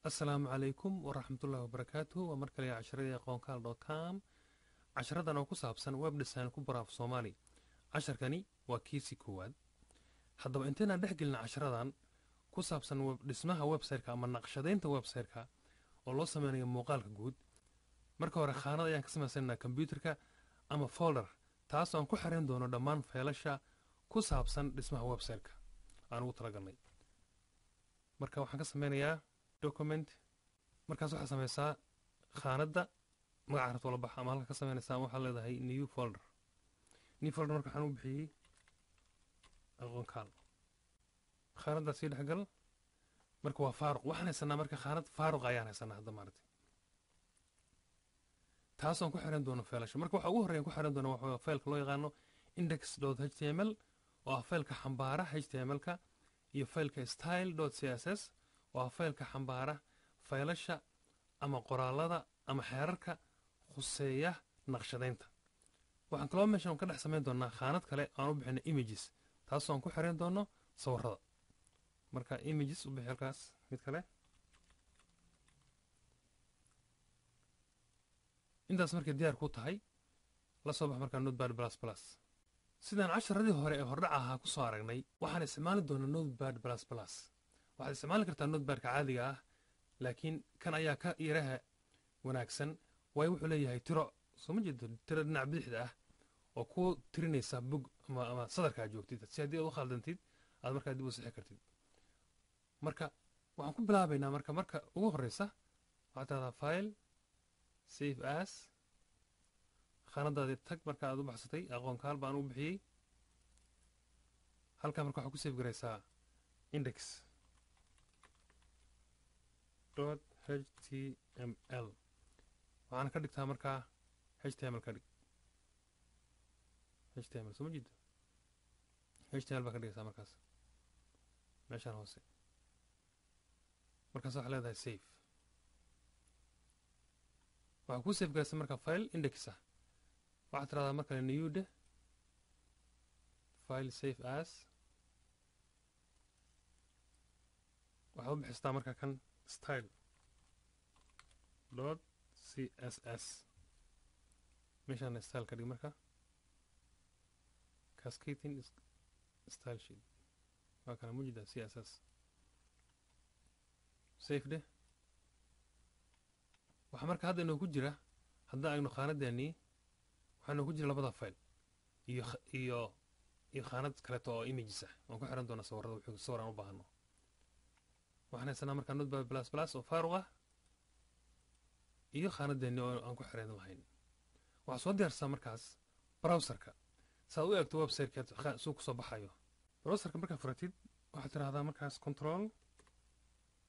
السلام عليكم ورحمة الله وبركاته ومركل يا عشرة قونكال دوت كام عشرة أنا كوسابسن ويب ديزاين كبرى في الصومالي عشر كني وكيسي كواد حضر أنتنا دحقلنا عشرة كوسابسن ويب اسمها ويب سيركا أما نقشدين ويب سيركا والله سمعني موقالك جود marka hore khaanad ayaan ka samaysanaa kombyuutarka ama folder taas aan ku xiran doono dhammaan faylasha ku saabsan dhismaha website-ka aan ugu talagalnay marka waxaan ka sameynayaa document markaas waxaa samaysaa khaanadda magaca rabto la baxa ama halka ka samaynaysaa waxaa leedahay new folder marka waxaan u bixiyey aqoonkaal khaanaddaa sii dhexgal marka waa faaruq waxaan haysanaa marka khaanad faaruq ayaan haysanaa hadda maaragtay taasoo ku xiran doono faylasha marka waxa ugu horeeya ku xiran doono waxa faylka loo yaqaano index.html oo ah faylka xambaara html-ka iyo faylka style.css oo ah faylka xambaara faylasha ama qoraalada ama xeerarka khuseeya naqshadaynta waxaan kaloo meeshan ka dhex samayn doonaa khaanad kale aan u bixino images taasoo aan ku xiran doono sawirada marka images u bixi halkaas mid kale intaas markay diyaar ku tahay la soo bax markaa notepad plus plus sidaan casharadii hore ee hordhaca ahaa ku soo aragnay waxaan isticmaali doonaa notepad plus plus waxaad isticmaali kartaa notepad-ka caadiga ah laakiin kan ayaa ka yaraha wanaagsan waayo wuxuu leeyahay tiro soo ma jeedo tiro dhinac bidixda ah oo ku tirinaysa bog ama sadarkaa joogtid si haddii aad u khaldantid aad markaa dib u sixi kartid marka waxaan ku bilaabaynaa marka ugu horreysa waxaad tahdaa file save as khaanadaadii tag marka aad u baxsatay aqoonkaal baan u bixiyey halkaa marka waxaa ku save garaysaa index .html waxaana ka dhigtaa markaa html ka dhig html soo ma jeedo html baa ka dhigaysaa markaas meeshaan hoose markaas waxaa leedahay save waxaa kuu save garaysa marka file index ah waxaad tiraahdaa markale new de file save as waxaad u bixistaa marka kan style .css meeshaan style ka dhig marka cascading style sheet waa kana mujida css save de waxaa marka hadda inoo ku jira haddaan agno khaanadeennii waxaa inoo ku jira labada file iyo khaanad kaleeto oo images ah waan ku xiran doonaa sawirada wuxuu sawir aan u baahano waxaan haysanaa markaa notepad plus plus oo faaruq ah iyo khaanadeennii oo aan ku xiran lahayn waxaa soo diyaarsaa markaas browserka saad u eegto website-ka suu ku soo baxayo browserka markaa furatid waxaad tiraahdaa markaas control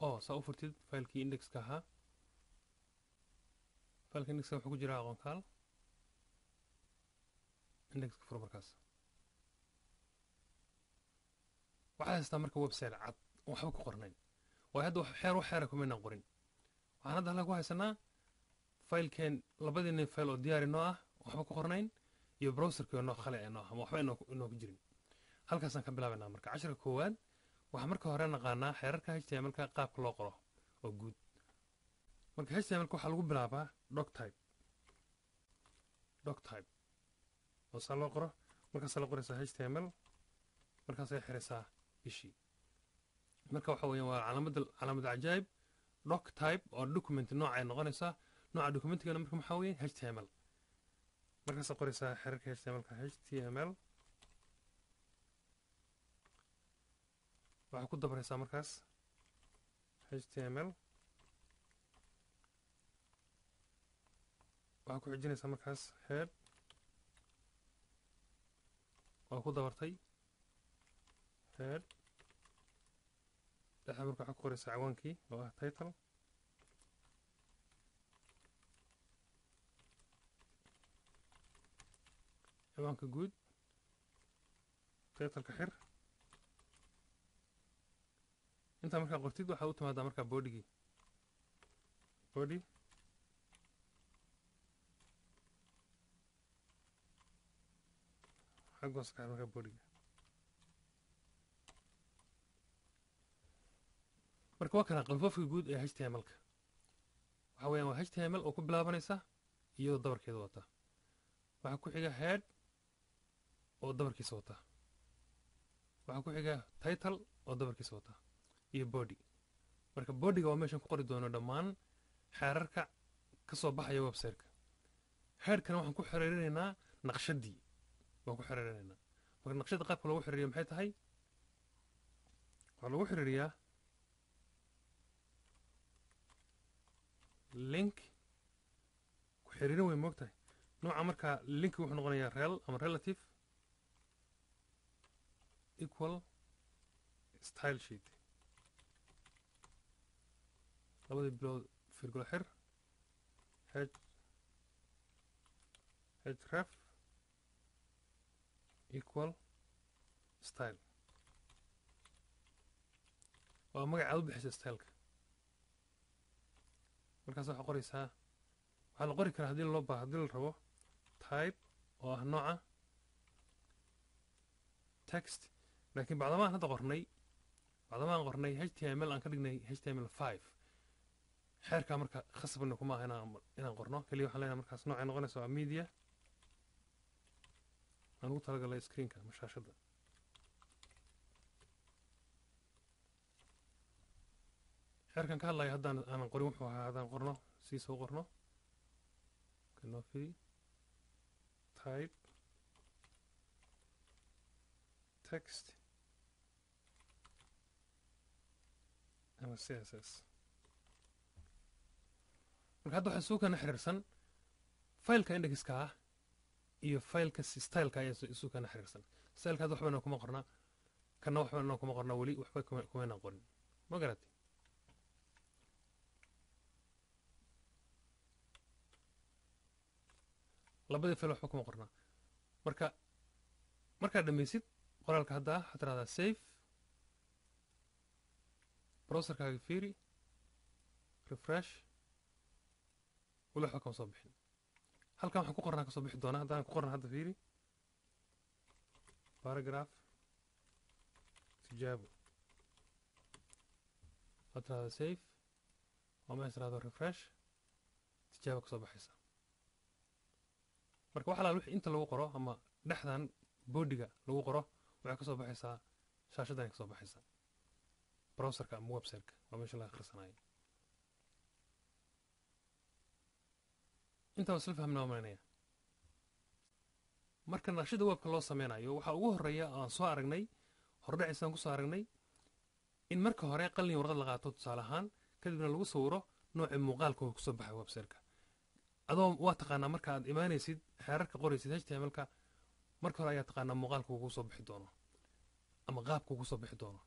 oo saa u furtid faylkii indexka ahaa faylka indexka wuxuu ku jiraa aqoonkaal indexka furo markaas waxaad haystaa marka website cad waxba ku qornayn waayo hadda wax xeera kumaynaan qorin waxaan hadda halkaa ku haysanaa faylkeen labadiina fayl oo diyaari noo ah waxba ku qornayn iyo browserkii oo noo khale ee noo ah ama waxba inoo ku jirin halkaasaan ka bilaabaynaa marka casharka koowaad waxaa marka hore naqaanaa xeerarka html-ka qaabka loo qoro oo guud marka html-ka waxaa lagu bilaabaa doctype oo saa loo qoro markaasaa la qoraysaa html markaasay xiraysaa ishii marka waxa weeyaan waa calaamad cajaayib doctype oo document nooca ay noqonaysaa nooca documentigana marka maxaa weeye html markaasaa qoraysaa xeerarka html-ka html waxaa ku dabaraysaa markaas html waxaa ku xijinaysaa markaas head waa ku dabartay head dhexa marka waxaa ku qoraysaa cawaankii oo ah title ciwaanka guud titleka xir intaa markaa qortid waxaad u timaadaa markaa bodigii body xaggoos ka markaa bodiga marka waa kana qalfoofka guud ee html-ka waxa weeyaan waa html oo ku bilaabanaysa iyadoo dabarkeeda wata waxa ku xiga head oo dabarkiisa wata waxa ku xiga title oo dabarkiisa wata iyo body marka bodyga waa meeshan ku qori doono dhammaan xeerarka ka soo baxaya website-ka headkana waxaan ku xiriirinaynaa naqshadii waan ku xiriirinaynaa marka naqshada qaabka loogu xiriiriyo maxay tahay waxaa lagu xiriiriyaa link ku xiriirin way moogtahay nooca marka linki wuxuu noqonayaa rel ama relative equal style sheet labadii bilood firgula xir href equal style waa magacaad u bixisa styleka markaas waxaa qoraysaa waxaa la qori karaa haddii loo baaho haddii la rabo type oo ah nooca text laakiin bacdamaan hadda qornay html aan ka dhignay html5 xeerkaa marka khasabna kuma aha inaan qorno keliya waxaan leenahay markaas noocay noqonaysa waa media aan ugu talagalay screenka ama shaashadda xeerkan ka hadlaya haddaan aanan qorin wuxuu ahaa haddaan qorno sii soo qorno kanoo fidi type text ama css marka hadda waxaa suu kana xiriirsan faylka indexka ah iyo faylka styleka ayaa isuu kana xiriirsan styleka hadda waxba inaan kuma qornaa kana waxba inaan kuma qornaa weli waxba kuma inaan qorin ma garatay labadii fayl waxba kuma qornaa marka markaad dhammaysid qoraalka hadda waxaad tiraahdaa save browserkaaga fiiri refresh weli waxba kama soo bixin halkan waxaan ku qornaa ka soo bixi doonaa haddaan ku qorna hadda fiiri paragraph tijaabo waxaad tiraahdaa save waa meesha tiraahdo refresh tijaabo ka soo baxaysa marka wax alaal wixii inta lagu qoro ama dhexdan boodiga lagu qoro waxay ka soo baxaysaa shaashaddan ka soo baxaysaa browserka ama websiteka waa meesha laga akhrisanayo intaa isla fahmnaa malaynaya marka naqshada webka loo sameynayo waxaa ugu horreeya aan soo aragnay hordhaciisaan ku soo aragnay in marka hore qalin warqad la qaato tusaale ahaan kadibna lagu sawiro noocii muuqaalka oo kusoo baxay websiteka adoo waa taqaanaa marka aad imaanaysid xeerarka qoraysid html-ka marka hore ayaa taqaanaa muuqaalka uu kusoo bixi doono ama qaabka uu kusoo bixi doono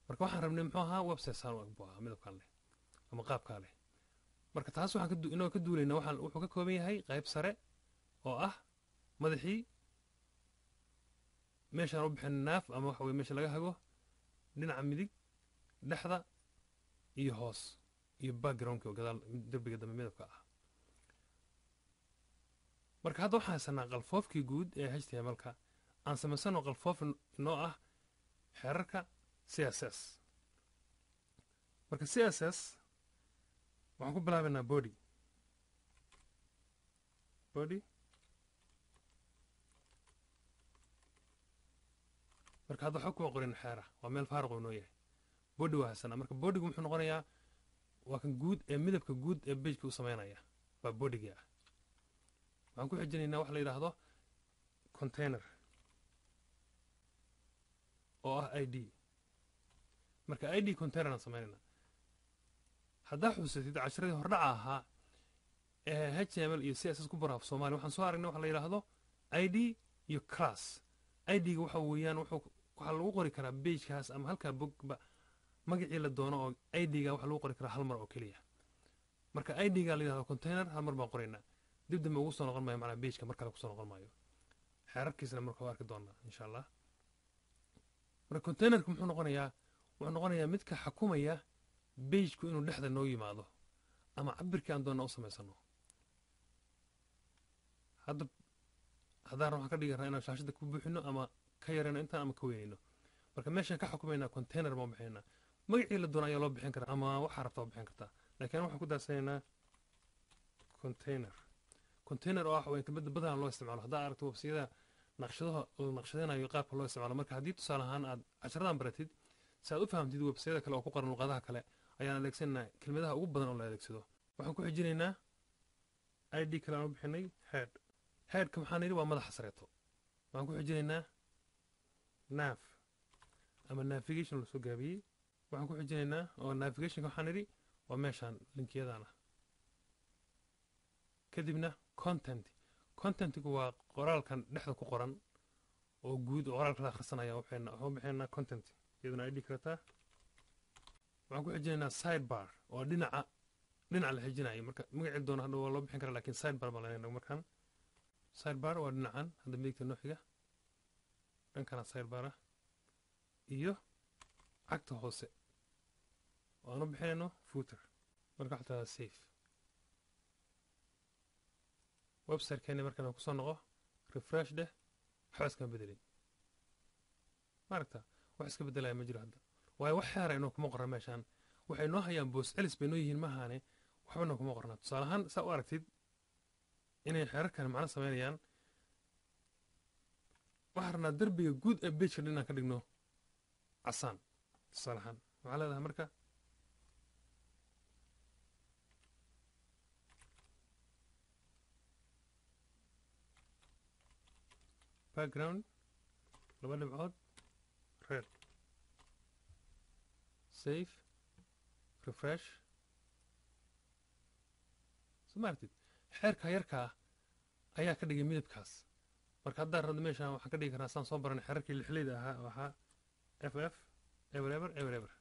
marka waxaan rabnay muxuu ahaa website saan buu ahaa midabkan leh ama qaabkaa leh marka taas waxaan inoo ka duulaynaa wuxuu ka kooban yahay qayb sare oo ah madaxii meeshaan u bixin naaf ama waxa weye meesha laga hago dhinaca midig dhexda iyo hoos iyo backgroundka gadaal derbiga dambe midabka ah marka hadda waxaan haysanaa qalfoofkii guud ee html-ka aan samaysano qalfoof inoo ah xeerarka css marka css waxaan ku bilaabaynaa body marka hadda waxba kuma qorin xeera waa meel faaruq inoo yahay body waa haysanaa marka bodygu muxuu noqonayaa waa kan guud ee midabka guud ee bejka u sameynaya waa bodygii ah waxaan ku xijinaynaa wax la yidhaahdo container oo ah id marka id container aan sameynaynaa haddaa xuusatid casharadii hordhaca ahaa ee html iyo css ku baraaf soomaaliya waxaan soo aragnay waxa la yidhaahdo id iyo class idga waxa weeyaan waxaa lagu qori karaa bejkaas ama halkaa bogba magacii la doono oo idga waxa lagu qori karaa hal mar oo keliya marka idga la yidhahdo container hal mar baan qoraynaa dib dambe ugu soo noqon maayo macnaa bejka mar kale kusoo noqon maayo xeerarkiisna marka waa arki doonaa insha allah marka containerka wuxuu noqonayaa midka xakumaya bejku inuu dhexda noo yimaado ama cabirkii aan doonna u samaysano haddaan waxaan ka dhigi karnaa inaan shaashadda ku buuxino ama ka yarayno intaan ama ka weynayno marka meeshaan ka xukumaynaa container baan bixinaynaa magacii la doona ayaa loo bixin karaa ama waxaa rabtaa oo bixin kartaa laakiin waxaan ku daasanaynaa container oo ah waa kelmadda badan loo isticmaalo haddaa aragto websiyada naqshadaha la naqshadaynayo qaabka loo isticmaalo marka haddii tusaale ahaan aad casharadan baratid si aad u fahamtid websiyada kale oo ku qoran luqadaha kale ayaan adeegsanaynaa kelmadaha ugu badan oo la adeegsado waxaan ku xijinaynaa id kale aan u bixinay headka maxaan yidhi waa madaxa sareeto waxaan ku xijinaynaa nav ama navigation lasoo gaabiyey waxaan ku xijinaynaa oo navigationka waxaan yidhi waa meeshaan linkiyadan ah kadibna contentigu waa qoraalkan dhexda ku qoran oo guud oo qoraalka la akhrisanaya waxaan bixinaynaa content iyaduna id kaletaa waxaan ku xijinaynaa sidebar oo dhinaca la xijinayo marka magacii doona hadha waa loo bixin karaa laakiin sidebar baan leenahay markaan sidebar waa dhinacan hadda midigta noo xiga dhankana sidebar ah iyo cagta hoose oo aan u bixinayno footer marka waxaa tadaa safe websitekeeni markaan kusoo noqo refresh dheh waxba iskama bedelin maaragta wax iska bedelaya ma jiro hadda waayo wax xeera inuu kuma qoran meeshaan waxay noo hayaan boos celis bay noo yihiin maahaane waxbana kuma qornaa tusaale ahaan saa u aragtid inay xeerarkan macno samaynayaan waxaa rabnaa darbiga guud ee bejka dhinaan ka dhigno casaan tusaale ahaan waxaa leedahay marka background laba dhibcood red save refresh soo maartid xeerka yarkaa ayaa ka dhigay midabkaas marka haddaan rabno meeshaan waxaan ka dhigi karnaa saan soo baranay xeerarkii lixleyda ahaa oo ahaa ff ever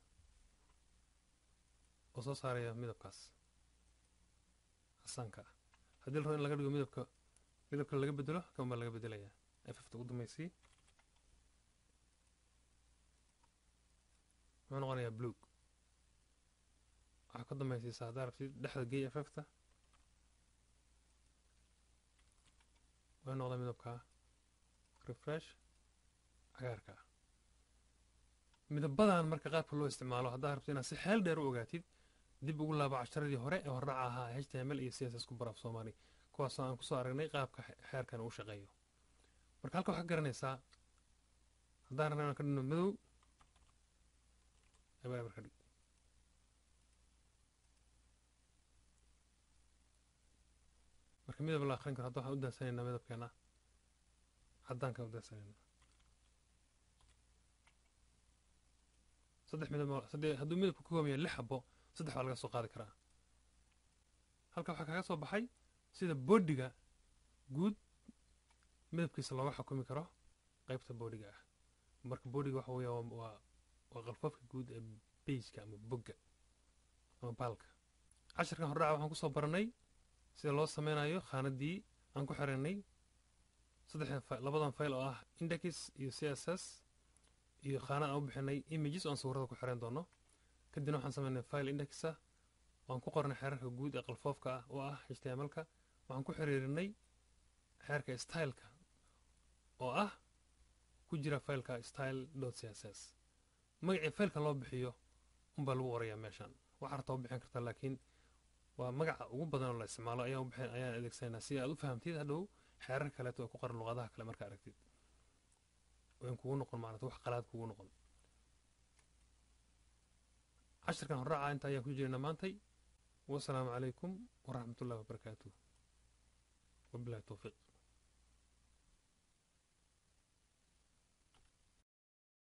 oo soo saaraya midabkaas casaanka ah haddii la rabo in laga dhigo midabka laga bedelo kan baa laga bedelayaa ffta ugu dambaysii muxuu noqonayaa blue waxaa ka dambaysiisa haddaa rabtid dhexda gey ffta way noqda midabkaa refresh cagaarka ah midabadan marka qaabka loo isticmaalo haddaa rabtid inaad si xeel dheer u ogaatid dib ugu laabo casharadii hore ee hordhaca ahaa html iyo css ku baraaf soomaali kuwaasoo aan kusoo aragnay qaabka xeerkan uu shaqeeyo marka halka waxaa garanaysaa haddaan rabna inaan ka dhigno madow eber ka dhig marka midab la akhrin karo hadda waxaan u daasanaynaa midabkeena caddaankaan u daasanaynaa hadduu midabku ka kooban yahay 6 xabo 3 baa laga soo qaadi karaa halka waxaa kaga soo baxay sida boodiga guud midabkiisa looga xukumi karo qaybta boodiga ah marka boodiga waxa weeye waa qalfoofka guud ee pageka ama bogga ama baalka casharkan hordhaca waxaan kusoo baranay sida loo sameynayo khaanadii aan ku xiranay labadan fayl oo ah index iyo css iyo khaanad aan u bixinay images oo aan sawirada ku xiran doono kadibna waxaan sameynay file indexa waan ku qornay xeerarka guud ee qalfoofka ah oo ah html-ka waxaan ku xiriirinay xeerka styleka oo ah ku jira faylka style.css magacii faylka loo bixiyo unbaa lagu qorayaa meeshaan waxaa rabtaa u bixin kartaa laakiin waa magaca ugu badan oo la isticmaalo ayaan adeegsanaynaa si aad u fahamtid hadhow xeerar kaleeto oo ku qoran luqadaha kale markaa aragtid wayn kugu noqon maarata wax qalaad kugu noqon casharkan horraaca inta ayaan ku jirnaa maantay wasalaamu calaykum waraxmatullahi wabarakaatuh wabilahi towfiiq